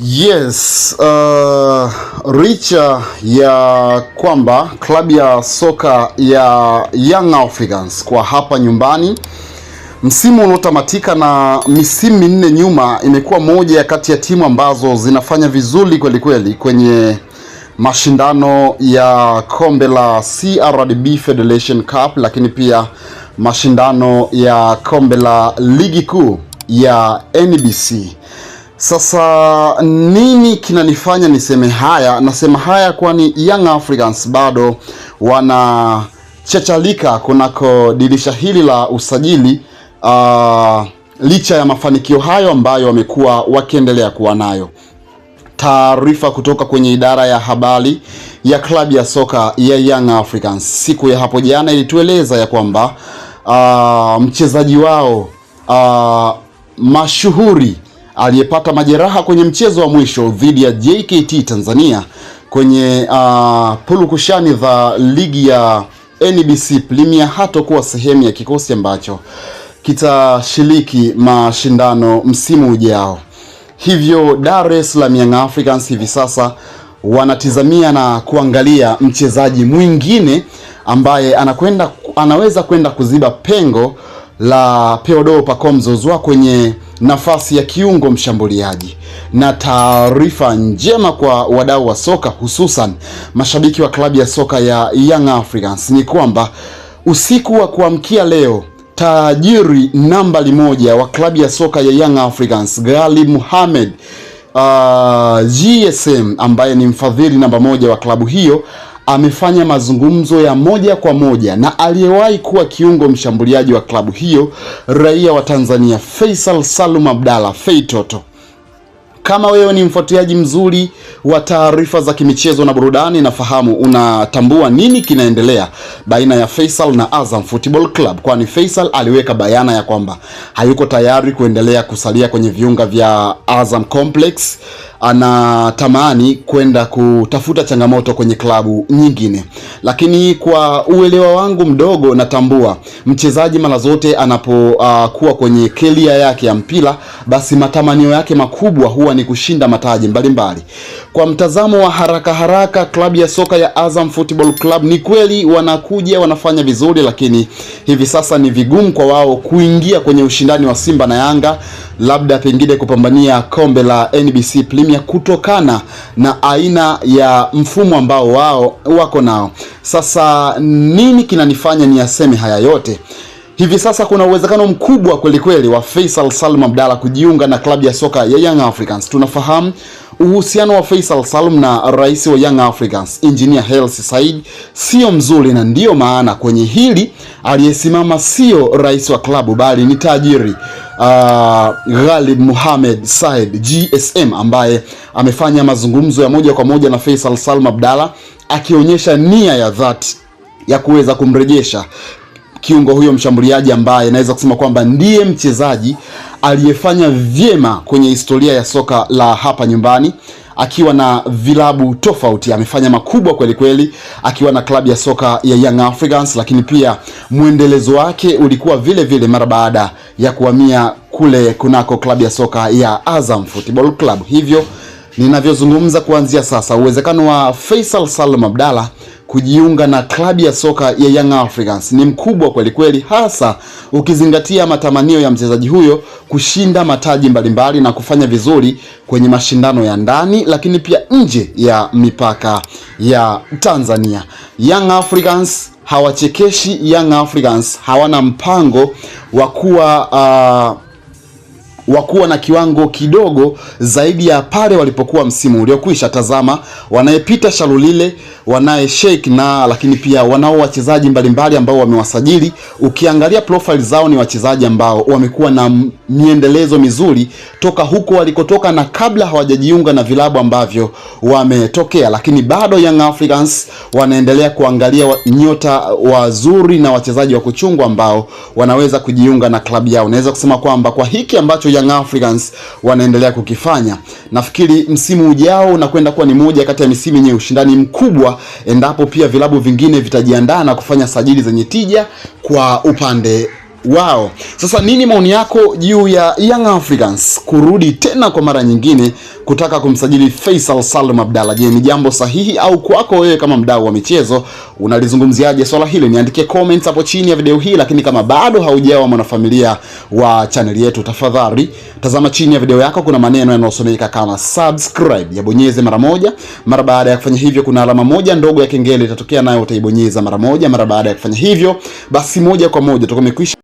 Yes, licha ya kwamba klabu ya soka ya Young Africans kwa hapa nyumbani msimu uliotamatika na misimu minne nyuma imekuwa moja ya kati ya timu ambazo zinafanya vizuri kweli kweli kwenye mashindano ya kombe la CRDB Federation Cup, lakini pia mashindano ya kombe la ligi kuu ya NBC. Sasa nini kinanifanya niseme haya? Nasema haya kwani Young Africans bado wanachachalika kunako dirisha hili la usajili, licha ya mafanikio hayo ambayo wamekuwa wakiendelea kuwa nayo. Taarifa kutoka kwenye idara ya habari ya klabu ya soka ya Young Africans siku ya hapo jana ilitueleza ya kwamba mchezaji wao mashuhuri aliyepata majeraha kwenye mchezo wa mwisho dhidi ya JKT Tanzania kwenye pulukushani za ligi ya NBC Premier hatakuwa sehemu ya kikosi ambacho kitashiriki mashindano msimu ujao. Hivyo Dar es Salaam Young Africans hivi sasa wanatizamia na kuangalia mchezaji mwingine ambaye anaweza kwenda kuziba pengo la Theodore Pacome Zouzoua kwenye nafasi ya kiungo mshambuliaji. Na taarifa njema kwa wadau wa soka, hususan mashabiki wa klabu ya soka ya Young Africans, ni kwamba usiku wa kuamkia leo tajiri nambari moja wa klabu ya soka ya Young Africans, Ghalib Mohamed GSM, ambaye ni mfadhili namba moja wa klabu hiyo, amefanya mazungumzo ya moja kwa moja na aliyewahi kuwa kiungo mshambuliaji wa klabu hiyo, raia wa Tanzania, Faisal Salum Abdalla Feitoto. Kama wewe ni mfuatiliaji mzuri wa taarifa za kimichezo na burudani, nafahamu unatambua nini kinaendelea baina ya Faisal na Azam Football Club, kwani Faisal aliweka bayana ya kwamba hayuko tayari kuendelea kusalia kwenye viunga vya Azam Complex. Anatamani kwenda kutafuta changamoto kwenye klabu nyingine. Lakini kwa uelewa wangu mdogo, natambua mchezaji mara zote anapokuwa kwenye kelia yake ya mpira, basi matamanio yake makubwa huwa ni kushinda mataji mbalimbali. Kwa mtazamo wa haraka, klabu ya soka ya Azam Football Club ni kweli wanakuja wanafanya vizuri, lakini hivi sasa ni vigumu kwa wao kuingia kwenye ushindani wa Simba na Yanga, labda pengine kupambania kombe la NBC Premier kutokana na aina ya mfumo ambao wao wako nao. Sasa nini kinanifanya ni aseme haya yote? Hivi sasa kuna uwezekano mkubwa kweli kweli wa Faisal Salum Abdalla kujiunga na klabu ya soka ya Young Africans. Tunafahamu uhusiano wa Faisal Salum na rais wa Young Africans, Engineer Hersi Said, sio mzuri, na ndiyo maana kwenye hili aliyesimama sio rais wa klabu bali ni tajiri Ghalib Mohamed Said GSM, ambaye amefanya mazungumzo ya moja kwa moja na Faisal Salum Abdalla, akionyesha nia ya dhati ya kuweza kumrejesha kiungo huyo mshambuliaji ambaye naweza kusema kwamba ndiye mchezaji aliyefanya vyema kwenye historia ya soka la hapa nyumbani, akiwa na vilabu tofauti. Amefanya makubwa kweli kweli akiwa na klabu ya soka ya Young Africans, lakini pia mwendelezo wake ulikuwa vile vile mara baada ya kuhamia kule kunako klabu ya soka ya Azam Football Club. Hivyo ninavyozungumza kuanzia sasa, uwezekano wa Faisal Salum Abdalla kujiunga na klabu ya soka ya Young Africans ni mkubwa kweli kweli, hasa ukizingatia matamanio ya mchezaji huyo kushinda mataji mbalimbali na kufanya vizuri kwenye mashindano ya ndani, lakini pia nje ya mipaka ya Tanzania. Young Africans hawachekeshi. Young Africans hawana mpango wa kuwa na kiwango kidogo zaidi ya pale walipokuwa msimu uliokwisha. Tazama, wanayepita Shalulile, wanaye Sheikh na lakini pia wanao wachezaji mbalimbali ambao wamewasajili. Ukiangalia profile zao ni wachezaji ambao wamekuwa na miendelezo mizuri toka huko walikotoka na kabla hawajajiunga na vilabu ambavyo wametokea. Lakini bado Young Africans wanaendelea kuangalia nyota wazuri na wachezaji wa kuchungwa ambao wanaweza kujiunga na klabu yao. Naweza kusema kwamba kwa hiki ambacho Young Africans wanaendelea kukifanya, nafikiri msimu ujao unakwenda kuwa ni moja kati ya misimu yenye ushindani mkubwa, endapo pia vilabu vingine vitajiandaa na kufanya sajili zenye tija kwa upande Wow. Sasa nini maoni yako juu ya Young Africans kurudi tena kwa mara nyingine kutaka kumsajili Faisal Salum Abdalla? Je, ni jambo sahihi au kwako wewe kama mdau wa michezo unalizungumziaje swala hili? Niandikie comments hapo chini ya video hii, lakini kama bado haujawa mwanafamilia wa channel yetu, tafadhali tazama chini ya video yako, kuna maneno yanayosomeka kama subscribe, yabonyeze mara moja. Mara baada ya kufanya hivyo kuna alama moja ndogo ya kengele itatokea, nayo utaibonyeza mara moja. Mara baada ya kufanya hivyo basi moja kwa moja tukomekwisha